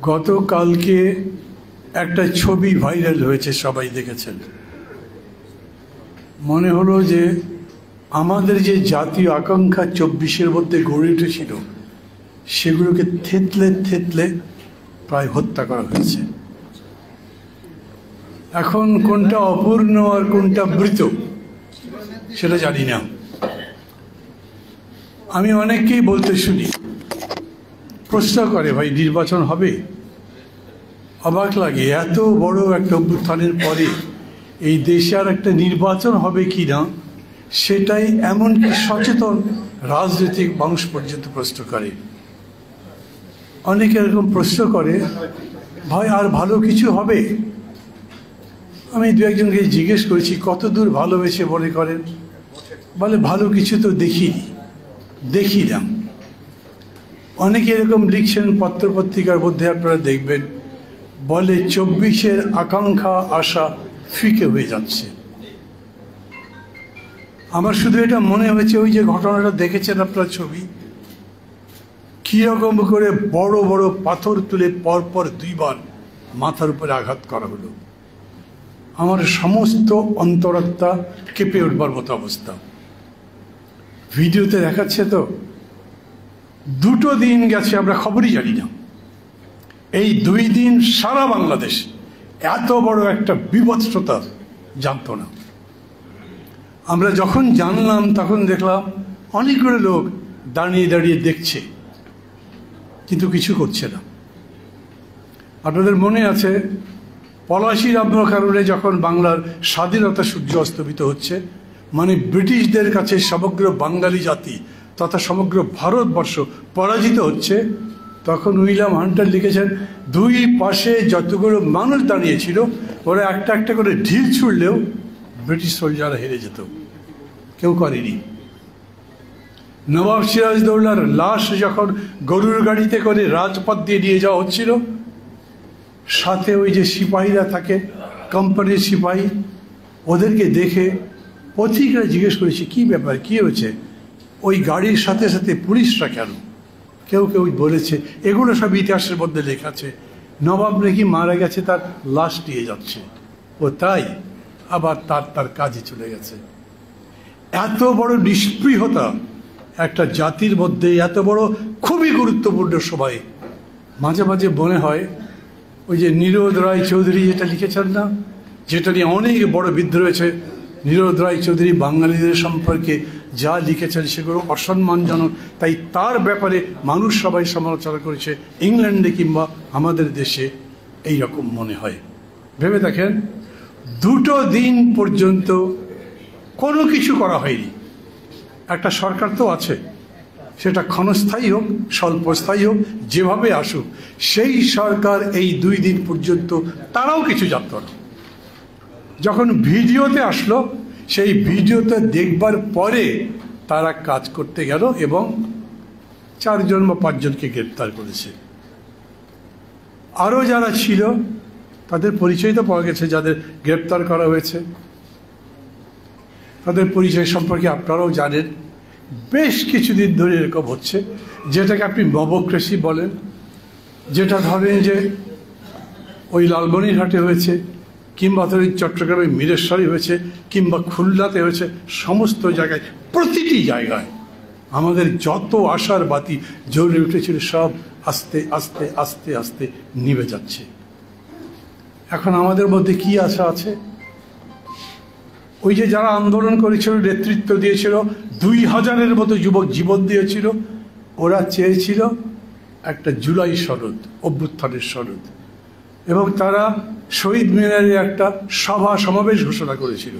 গতকালকে একটা ছবি ভাইরাল হয়েছে, সবাই দেখেছেন। মনে হলো যে আমাদের যে জাতীয় আকাঙ্ক্ষা 24-এর মধ্যে গড়ে উঠেছিল সেগুলোকে থেতলে থেতলে প্রায় হত্যা করা হয়েছে। এখন কোনটা অপূর্ণ আর কোনটা মৃত সেটা জানি না। আমি অনেককেই বলতে শুনি, প্রশ্ন করে, ভাই নির্বাচন হবে? অবাক লাগে, এত বড় একটা অভ্যুত্থানের পরে এই দেশে আর একটা নির্বাচন হবে কি না সেটাই এমনকি সচেতন রাজনৈতিক মানুষ পর্যন্ত প্রশ্ন করে। অনেকে এরকম প্রশ্ন করে, ভাই আর ভালো কিছু হবে? আমি দু একজনকে জিজ্ঞেস করেছি কতদূর ভালোবেসে মনে করেন, বলে ভালো কিছু তো দেখিলাম। অনেকে এরকম লিখছেন পত্রপত্রিকার মধ্যে, আপনারা দেখবেন, বলে 24-এর আকাঙ্ক্ষা আশা ফিকে হয়ে যাচ্ছে। আমার শুধু এটা মনে হয়েছে, ওই যে ঘটনাটা দেখেছেন আপনার ছবি, কিরকম করে বড় বড় পাথর তুলে পরপর 2বার মাথার উপরে আঘাত করা হলো। আমার সমস্ত অন্তরাত্মা কেঁপে উঠবার মতো অবস্থা। ভিডিওতে দেখাচ্ছে তো, 2 দিন গেছে আমরা খবরই জানি না। এই 2 দিন সারা বাংলাদেশ এত বড় একটা বিভৎসতা জানতো না। আমরা যখন জানলাম তখন দেখলাম অনেকগুলো লোক দাঁড়িয়ে দাঁড়িয়ে দেখছে, কিন্তু কিছু করছে না। আপনাদের মনে আছে পলাশির আবহাওয়ার কারণে যখন বাংলার স্বাধীনতা সূর্য অস্তমিত হচ্ছে, মানে ব্রিটিশদের কাছে সমগ্র বাঙালি জাতি তথা সমগ্র ভারতবর্ষ পরাজিত হচ্ছে, তখন উইলিয়াম হান্টার লিখেছেন 2 পাশে যতগুলো মানুষ দাঁড়িয়েছিল ওরা একটা একটা করে ঢিল ছুড়লেও ব্রিটিশ সোলজাররা হেরে যেত। কেউ করেনি। নবাব সিরাজদৌল্লার লাশ যখন গরুর গাড়িতে করে রাজপথ দিয়ে নিয়ে যাওয়া হচ্ছিল, সাথে ওই যে সিপাহীরা থাকে, কোম্পানির সিপাহী, ওদেরকে দেখে পথিকরা জিজ্ঞেস করেছে কি ব্যাপার, কি হয়েছে, ওই গাড়ির সাথে সাথে পুলিশরা কেন? কেউ কেউ বলেছে, এগুলো সব ইতিহাসের মধ্যে লেখা আছে, নবাব নাকি মারা গেছে, তার লাশ নিয়ে যাচ্ছে। ও তাই? আবার তার কাজে চলে গেছে। এত বড় নিষ্পৃহতা একটা জাতির মধ্যে, এত বড় খুবই গুরুত্বপূর্ণ সময়। মাঝে মাঝে মনে হয় ওই যে নীরদ রায় চৌধুরী যেটা লিখেছেন না, যেটা নিয়ে অনেক বড় বিদ্রোহ হয়েছে, নীরদ রায় চৌধুরী বাঙালিদের সম্পর্কে যা লিখেছেন সেগুলো অসম্মানজনক, তাই তার ব্যাপারে মানুষ সবাই সমালোচনা করেছে, ইংল্যান্ডে কিংবা আমাদের দেশে এই রকম মনে হয়। ভেবে দেখেন, 2 দিন পর্যন্ত কোনো কিছু করা হয়নি। একটা সরকার তো আছে, সেটা ক্ষণস্থায়ী হোক স্বল্পস্থায়ী হোক, যেভাবে আসুক, সেই সরকার এই 2 দিন পর্যন্ত তারাও কিছু জানত না। যখন ভিডিওতে আসলো, সেই ভিডিওতে দেখবার পরে তারা কাজ করতে গেল এবং 4 জন বা 5 জনকে গ্রেপ্তার করেছে। আরও যারা ছিল তাদের পরিচয় তো পাওয়া গেছে, যাদের গ্রেপ্তার করা হয়েছে তাদের পরিচয় সম্পর্কে আপনারাও জানেন। বেশ কিছুদিন ধরে এরকম হচ্ছে, যেটাকে আপনি মবক্রেসি বলেন, যেটা ধরেন যে ওই লালমনিরহাটে হয়েছে, কিংবা ধরেন চট্টগ্রামের মিরেশ্বরে হয়েছে, কিংবা খুলনাতে হয়েছে, সমস্ত জায়গায়, প্রতিটি জায়গায় আমাদের যত আশার বাতি জ্বলে উঠেছিল সব আস্তে আস্তে আস্তে আস্তে নিভে যাচ্ছে। এখন আমাদের মধ্যে কি আশা আছে? ওই যে যারা আন্দোলন করেছিল, নেতৃত্ব দিয়েছিল, 2000-এর মতো যুবক জীবন দিয়েছিল, ওরা চেয়েছিল একটা জুলাই সনদ, অভ্যুত্থানের সনদ, এবং তারা শহীদ মিনারে একটা সভা সমাবেশ ঘোষণা করেছিল।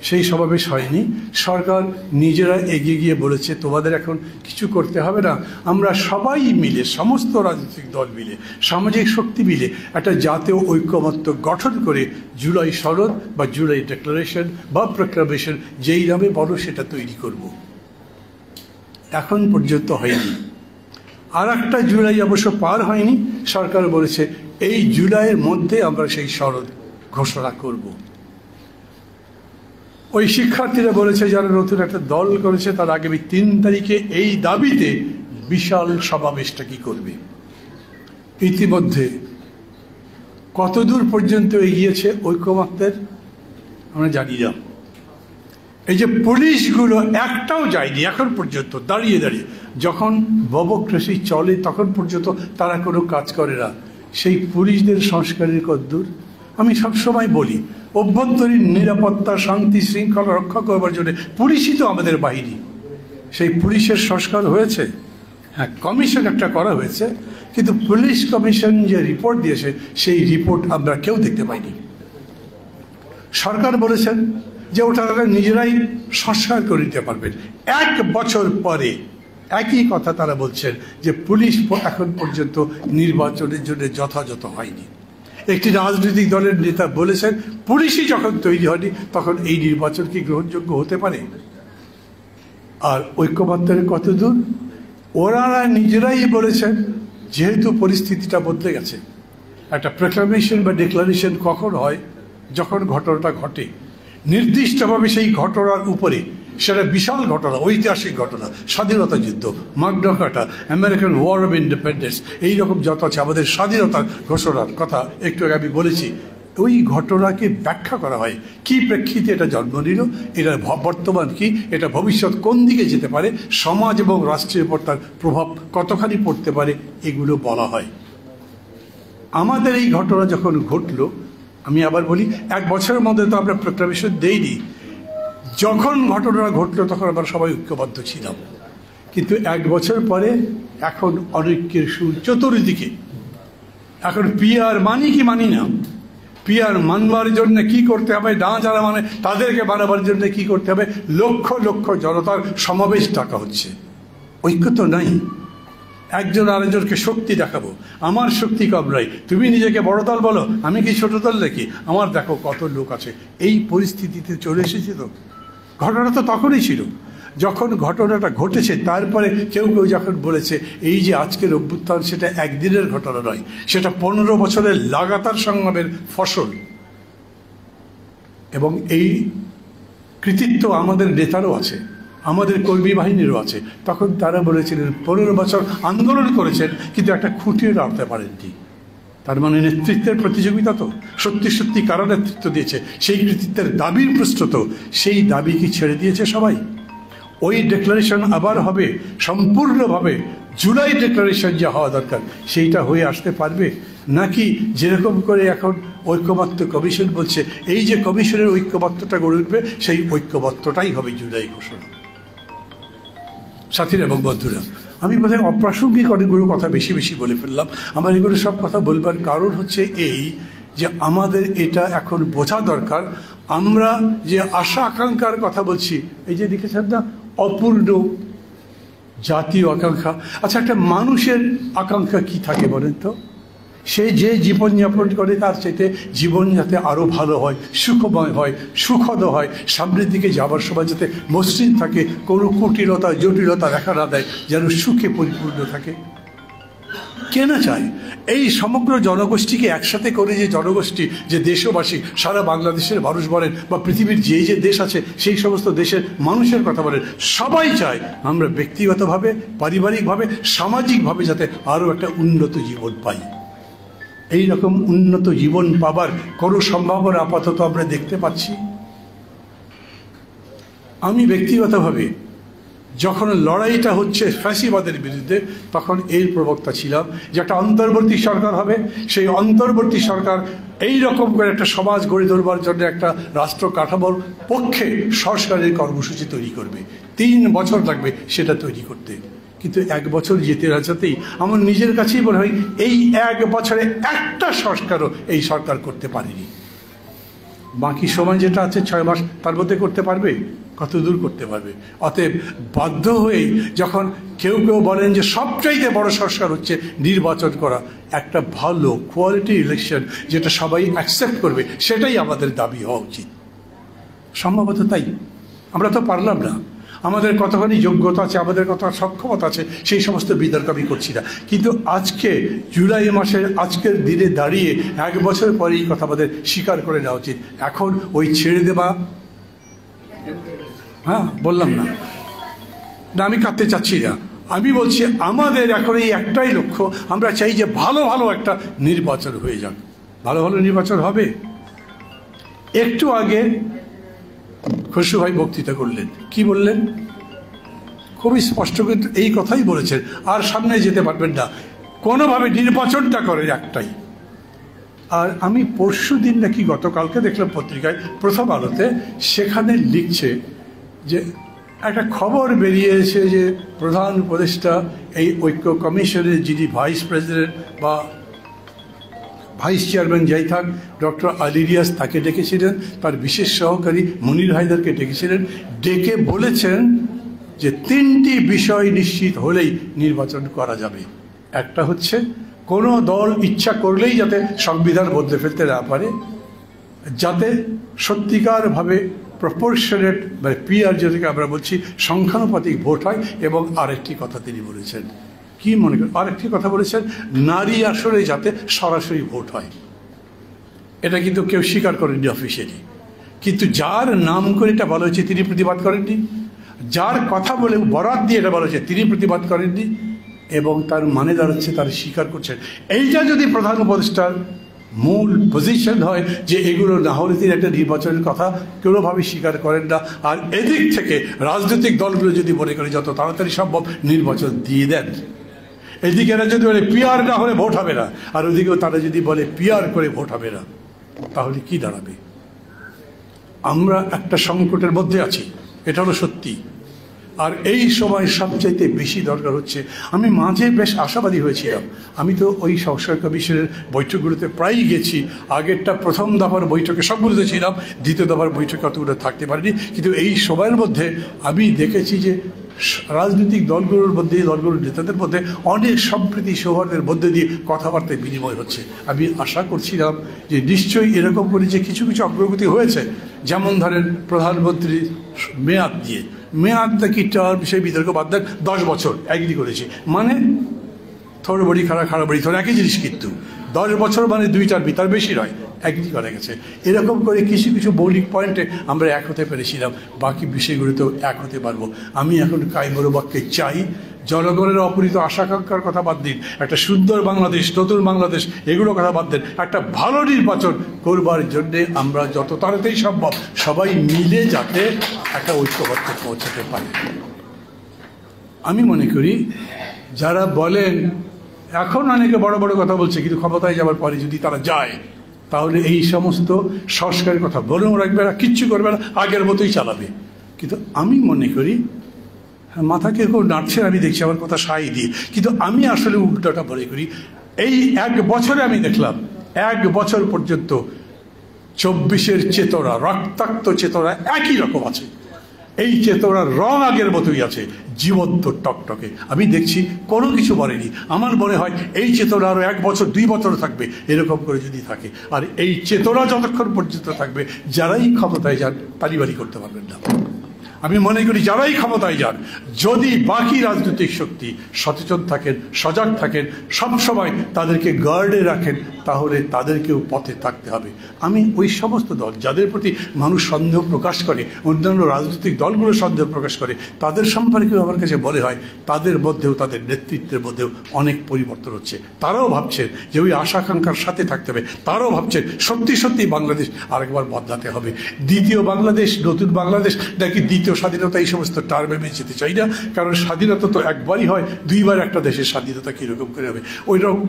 সেই সমাবেশ হয়নি। সরকার নিজেরা এগিয়ে গিয়ে বলেছে, তোমাদের এখন কিছু করতে হবে না, আমরা সবাই মিলে, সমস্ত রাজনৈতিক দল মিলে, সামাজিক শক্তি মিলে একটা জাতীয় ঐক্যমত্য গঠন করে জুলাই সনদ বা জুলাই ডিক্লারেশন বা প্রক্লামেশন, যেই নামে বলো, সেটা তৈরি করব। এখন পর্যন্ত হয়নি। আর একটা জুলাই অবশ্য পার হয়নি, সরকার বলেছে এই জুলাইয়ের মধ্যে আমরা সেই সনদ ঘোষণা করব। ওই শিক্ষার্থীরা বলেছে, যারা নতুন একটা দল করেছে, তার আগামী 3 তারিখে এই দাবিতে বিশাল সমাবেশটা কি করবে। ইতিমধ্যে কতদূর পর্যন্ত এগিয়েছে ঐকমত্যের আমরা জানি না। এই যে পুলিশগুলো একটাও যায়নি এখন পর্যন্ত, দাঁড়িয়ে দাঁড়িয়ে যখন ব্যুরোক্রেসি চলে তখন পর্যন্ত তারা কোনো কাজ করে না। সেই পুলিশদের সংস্কারের কদ্দূর? আমি সবসময় বলি, অভ্যন্তরীণ নিরাপত্তা, শান্তি শৃঙ্খলা রক্ষা করবার জন্য পুলিশই তো আমাদের বাহিনী। সেই পুলিশের সংস্কার হয়েছে? হ্যাঁ, কমিশন একটা করা হয়েছে, কিন্তু পুলিশ কমিশন যে রিপোর্ট দিয়েছে সেই রিপোর্ট আমরা কেউ দেখতে পাইনি। সরকার বলেছেন যে ওটা তারা নিজেরাই সংস্কার করে দিতে পারবেন। 1 বছর পরে একই কথা তারা বলছেন যে পুলিশ এখন পর্যন্ত নির্বাচনের জন্য যথাযথ হয়নি। একটি রাজনৈতিক দলের নেতা বলেছেন পুলিশই যখন তৈরি হয়নি তখন এই নির্বাচন কি গ্রহণযোগ্য হতে পারে? আর ঐক্যমত্যের কত দূর? ওনারা নিজেরাই বলেছেন যেহেতু পরিস্থিতিটা বদলে গেছে, একটা প্রোক্লামেশন বা ডিক্লারেশন কখন হয়? যখন ঘটনাটা ঘটে নির্দিষ্টভাবে, সেই ঘটনার উপরে, সেটা বিশাল ঘটনা, ঐতিহাসিক ঘটনা, স্বাধীনতা যুদ্ধ, Magna Carta, American War of Independence, এইরকম যত আছে আমাদের স্বাধীনতার ঘোষণার কথা একটু আগে আমি বলেছি, ওই ঘটনাকে ব্যাখ্যা করা হয় কি প্রেক্ষিতে এটা জন্ম নিল, এটা বর্তমান কি, এটা ভবিষ্যৎ কোন দিকে যেতে পারে, সমাজ এবং রাষ্ট্রের উপর তার প্রভাব কতখানি পড়তে পারে, এগুলো বলা হয়। আমাদের এই ঘটনা যখন ঘটলো, আমি আবার বলি 1 বছরের মধ্যে তো আমরা প্রোক্লামেশন দেইনি। যখন ঘটনা ঘটলো তখন আমরা সবাই ঐক্যবদ্ধ ছিলাম, কিন্তু 1 বছর পরে এখন অনৈক্যের সুর চতুর্দিকে। এখন পিআর মানি কি মানি না, পিআর মানবার জন্য কি করতে হবে, না যারা মানে তাদেরকে বানাবার জন্য কি করতে হবে, লক্ষ লক্ষ জনতার সমাবেশ ডাকা হচ্ছে। ঐক্য তো নাই। একজন আরেকজনকে শক্তি দেখাবো, আমার শক্তি কম নাই, তুমি নিজেকে বড় দল বলো, আমি কি ছোট দল নাকি, আমার দেখো কত লোক আছে। এই পরিস্থিতিতে চলে এসেছে। তো ঘটনা তো তখনই ছিল যখন ঘটনাটা ঘটেছে। তারপরে কেউ কেউ যখন বলেছে এই যে আজকের অভ্যুত্থান, সেটা একদিনের ঘটনা নয়, সেটা 15 বছরের লাগাতার সংগ্রামের ফসল। এবং এই কৃতিত্ব আমাদের নেতারও আছে, আমাদের কর্মী বাহিনীরও আছে। তখন তারা বলেছিলেন 15 বছর আন্দোলন করেছেন কিন্তু একটা খুঁটিয়ে রাখতে পারেননি। তার মানে নেতৃত্বের প্রতিযোগিতা তো, সত্যি সত্যি কারা নেতৃত্ব দিয়েছে, সেই কৃতিত্বের দাবির প্রশ্ন তো, সেই দাবি কি ছেড়ে দিয়েছে সবাই? ওই ডিক্লারেশন আবার হবে সম্পূর্ণভাবে, জুলাই ডিক্লারেশন যা হওয়া দরকার সেইটা হয়ে আসতে পারবে? নাকি যেরকম করে এখন ঐক্যমত্য কমিশন বলছে, এই যে কমিশনের ঐক্যমত্যটা গড়ে উঠবে, সেই ঐক্যমত্যটাই হবে জুলাই ঘোষণা? সাথীরা এবং বন্ধুরা, আমি বোধহয় অপ্রাসঙ্গিক অনেকগুলো কথা বেশি বেশি বলে ফেললাম। আমার এগুলো সব কথা বলবার কারণ হচ্ছে এই যে আমাদের এটা এখন বোঝা দরকার, আমরা যে আশা আকাঙ্ক্ষার কথা বলছি, এই যে দেখেছেন না, অপূর্ণ জাতীয় আকাঙ্ক্ষা। আচ্ছা, একটা মানুষের আকাঙ্ক্ষা কি থাকে বলেন তো? সে যে জীবনযাপন করে তার চাইতে জীবন যাতে আরও ভালো হয়, সুখময় হয়, সুখদ হয়, সামনের দিকে যাবার সময় যাতে মসৃণ থাকে, কোনো কুটিলতা জটিলতা দেখা না দেয়, যেন সুখে পরিপূর্ণ থাকে। কে না চায়? এই সমগ্র জনগোষ্ঠীকে একসাথে করে যে জনগোষ্ঠী, যে দেশবাসী, সারা বাংলাদেশের মানুষ বলেন বা পৃথিবীর যে যে দেশ আছে সেই সমস্ত দেশের মানুষের কথা বলেন, সবাই চায় আমরা ব্যক্তিগতভাবে, পারিবারিকভাবে, সামাজিকভাবে যাতে আরও একটা উন্নত জীবন পাই। এই রকম উন্নত জীবন পাবার কোনো সম্ভাবনা আপাতত আমরা দেখতে পাচ্ছি? আমি ব্যক্তিগতভাবে যখন লড়াইটা হচ্ছে ফ্যাসিবাদের বিরুদ্ধে, তখন এর প্রবক্তা ছিলাম যে একটা অন্তর্বর্তী সরকার হবে, সেই অন্তর্বর্তী সরকার এই রকম করে একটা সমাজ গড়ে তোলবার জন্য একটা রাষ্ট্র কাঠামোর পক্ষে সংস্কারের কর্মসূচি তৈরি করবে। 3 বছর লাগবে সেটা তৈরি করতে। কিন্তু 1 বছর যেতে না যেতেই আমার নিজের কাছেই মনে হয় এই 1 বছরে একটা সংস্কারও এই সরকার করতে পারেনি। বাকি সময় যেটা আছে 6 মাস, তার মধ্যে করতে পারবে? কত দূর করতে পারবে? অতএব বাধ্য হয়েই যখন কেউ কেউ বলেন যে সবচাইতে বড় সংস্কার হচ্ছে নির্বাচন করা, একটা ভালো কোয়ালিটি ইলেকশন যেটা সবাই অ্যাকসেপ্ট করবে, সেটাই আমাদের দাবি হওয়া উচিত। সম্ভবত তাই আমরা তো পারলাম না। আমাদের কতখানি যোগ্যতা আছে, আমাদের কত সক্ষমতা আছে, সেই সমস্ত বিতর্ক আমি করছি না। কিন্তু আজকে জুলাই মাসের আজকের দিনে দাঁড়িয়ে 1 বছর পরে এই কথা আমাদের স্বীকার করে নেওয়া উচিত। এখন ওই ছেড়ে দেওয়া, বললাম না, আমি কাঁদতে চাচ্ছি না, আমি বলছি আমাদের এখন এই একটাই লক্ষ্য, আমরা চাই যে ভালো ভালো একটা নির্বাচন হয়ে যাক। ভালো ভালো নির্বাচন হবে। একটু আগে খসরু ভাই বক্তৃতা করলেন, কি বললেন? খুবই স্পষ্ট কিন্তু এই কথাই বলেছেন, আর সামনে যেতে পারবেন না, কোনোভাবে নির্বাচনটা করে একটাই। আর আমি পরশু দিন নাকি গতকালকে দেখলাম পত্রিকায় প্রথম আলোতে, সেখানে লিখছে যে একটা খবর বেরিয়েছে যে প্রধান উপদেষ্টা এই ঐক্য কমিশনের যিনি ভাইস প্রেসিডেন্ট বা ভাইস চেয়ারম্যান যাই থাক, ডক্টর আলী রিয়াজ, তাকে ডেকেছিলেন, তার বিশেষ সহকারী মনির হায়দারকে ডেকেছিলেন, ডেকে বলেছেন যে 3টি বিষয় নিশ্চিত হলেই নির্বাচন করা যাবে। একটা হচ্ছে কোনো দল ইচ্ছা করলেই যাতে সংবিধান বদলে ফেলতে না পারে, যাতে সত্যিকারভাবে প্রপোর্শনেট মানে পিআর যেটাকে আমরা বলছি সংখ্যানুপাতিক ভোট হয়। এবং আরেকটি কথা তিনি বলেছেন, কি মনে করেন, আরেকটি কথা বলেছেন, নারী আসরে যাতে সরাসরি ভোট হয়। এটা কিন্তু কেউ স্বীকার করেননি অফিসিয়ালি, কিন্তু যার নাম করে এটা বলা হয়েছে তিনি প্রতিবাদ করেননি, যার কথা বলে বরাত দিয়ে এটা বলা হয়েছে তিনি প্রতিবাদ করেননি, এবং তার মানে দাঁড়াচ্ছে তারা স্বীকার করছেন। এইটা যদি প্রধান উপদেষ্টার মূল পজিশন হয় যে এগুলো না হলে তিনি একটা নির্বাচনের কথা কোনোভাবেই স্বীকার করেন না, আর এদিক থেকে রাজনৈতিক দলগুলো যদি মনে করে যত তাড়াতাড়ি সম্ভব নির্বাচন দিয়ে দেন, এদিকে এরা যদি বলে পিআর না হলে ভোট হবে না, আর ওদিকেও তারা যদি বলে পিআর করে ভোট হবে না, তাহলে কি দাঁড়াবে? আমরা একটা সংকটের মধ্যে আছি, এটা হলো সত্যি। আর এই সময় সবচাইতে বেশি দরকার হচ্ছে, আমি মাঝে বেশ আশাবাদী হয়েছিলাম, আমি তো ওই সংস্কার কমিশনের বৈঠকগুলোতে প্রায়ই গেছি, আগেরটা প্রথম দফার বৈঠকে সবগুলোতে ছিলাম, দ্বিতীয় দফার বৈঠকে অতগুলো থাকতে পারিনি, কিন্তু এই সময়ের মধ্যে আমি দেখেছি যে রাজনৈতিক দলগুলোর মধ্যে, দলগুলোর নেতাদের মধ্যে অনেক সম্প্রীতি সৌহার্দের মধ্যে দিয়ে কথাবার্তায় বিনিময় হচ্ছে। আমি আশা করছিলাম যে নিশ্চয়ই এরকম করে যে কিছু কিছু অগ্রগতি হয়েছে, যেমন ধরেন প্রধানমন্ত্রীর মেয়াদ দিয়ে, মেয়াদ নাকি টার্ম সেই বিতর্ক বাদ দেন, 10 বছর এগ্রি করেছে, মানে থোড় বড়ি খাড়া বড়ি থোড় একই জিনিস, কিন্তু 10 বছর মানে 2 টার্ম, তার বেশি নয়, এগ্রি করা গেছে। এরকম করে কিছু কিছু মৌলিক পয়েন্টে আমরা এক হতে পেরেছিলাম, বাকি বিষয়গুলোতেও এক হতে পারবো। আমি এখন কায়মরু বাক্যে চাই, জনগণের অপূরিত আশাকাঙ্ক্ষার কথা বাদ দিন, একটা সুন্দর বাংলাদেশ, নতুন বাংলাদেশ, এগুলো কথা বাদ দেন, একটা ভালো নির্বাচন করবার জন্যে আমরা যত তাড়াতাড়ি সম্ভব সবাই মিলে যাতে একটা ঐক্যবদ্ধে পৌঁছাতে পারি। আমি মনে করি যারা বলেন, এখন অনেকে বড় বড় কথা বলছে, কিন্তু ক্ষমতায় যাওয়ার পরে যদি তারা যায় তাহলে এই সমস্ত সংস্কারের কথা বলেও রাখবে না, কিচ্ছু করবে না, আগের মতোই চালাবে। কিন্তু আমি মনে করি, মাথা কেউ নাড়ছে, আমি দেখছি আমার কথা সাই দিয়ে, কিন্তু আমি আসলে উল্টোটা মনে করি। এই 1 বছরে আমি দেখলাম 1 বছর পর্যন্ত 24-এর চেতনা, রক্তাক্ত চেতনা একই রকম আছে, এই চেতনার রং আগের মতোই আছে, জীবন্ত টকটকে। আমি দেখছি কোনো কিছু বলেনি। আমার মনে হয় এই চেতনা আরও 1 বছর 2 বছর থাকবে, এরকম করে যদি থাকে। আর এই চেতনা যতক্ষণ পর্যন্ত থাকবে, যারাই ক্ষমতায় যান তালিবাড়ি করতে পারবেন না। আমি মনে করি যারাই ক্ষমতায় যান, যদি বাকি রাজনৈতিক শক্তি সচেতন থাকেন, সজাগ থাকেন, সবসময় তাদেরকে গার্ডে রাখেন, তাহলে তাদেরকেও পথে থাকতে হবে। আমি ওই সমস্ত দল যাদের প্রতি মানুষ সন্দেহ প্রকাশ করে, অন্যান্য রাজনৈতিক দলগুলো সন্দেহ প্রকাশ করে, তাদের সম্পর্কেও আমার কাছে বলে হয় তাদের মধ্যেও, তাদের নেতৃত্বের মধ্যেও অনেক পরিবর্তন হচ্ছে। তারাও ভাবছেন যে ওই আশাকাঙ্ক্ষার সাথে থাকতে হবে, তারাও ভাবছেন সত্যি সত্যি বাংলাদেশ আরেকবার বদলাতে হবে, দ্বিতীয় বাংলাদেশ, নতুন বাংলাদেশ নাকি দ্বিতীয় স্বাধীনতা, এই সমস্ত টার্মে আমি যেতে চাই না। কারণ স্বাধীনতা তো একবারই হয়, 2 বার একটা দেশের স্বাধীনতা কীরকম করে হবে। ওইরকম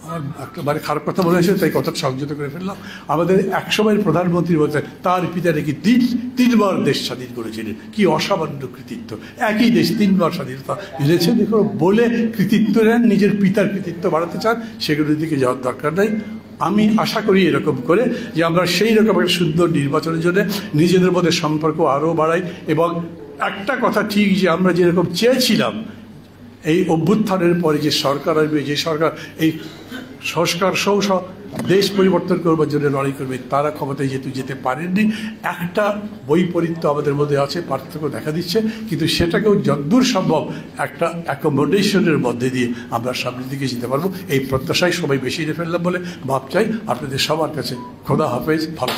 আমার একেবারে খারাপ কথা মনে হয়েছে, তাই কথাটা সংযত করে ফেললাম। আমাদের একসময়ের প্রধানমন্ত্রী বলতেন তার পিতা নাকি 3বার দেশ স্বাধীন করেছিলেন, কি অসামান্য কৃতিত্ব, একই দেশ 3বার স্বাধীনতা এনেছে। দেখো, বলে কৃতিত্ব নেন, নিজের পিতার কৃতিত্ব বাড়াতে চান, সেগুলোর দিকে যাওয়ার দরকার নাই। আমি আশা করি এরকম করে যে আমরা সেই রকম একটা সুন্দর নির্বাচনের জন্য নিজেদের মধ্যে সম্পর্ক আরও বাড়াই। এবং একটা কথা ঠিক, যে আমরা যেরকম চেয়েছিলাম এই অভ্যুত্থানের পরে যে সরকার আসবে, যে সরকার এই সংস্কার সহ দেশ পরিবর্তন করবার জন্য লড়াই করবে, তারা ক্ষমতায় যেতে পারেননি। একটা বৈপরীত্য আমাদের মধ্যে আছে, পার্থক্য দেখা দিচ্ছে, কিন্তু সেটাকেও যতদূর সম্ভব একটা অ্যাকোমোডেশনের মধ্যে দিয়ে আমরা সামনের দিকে যেতে পারবো, এই প্রত্যাশায় সবাই বেশি নিয়ে ফেললাম বলে ভাব চাই। আপনাদের সবার কাছে খোদা হাফেজ, ভালো থাকবেন।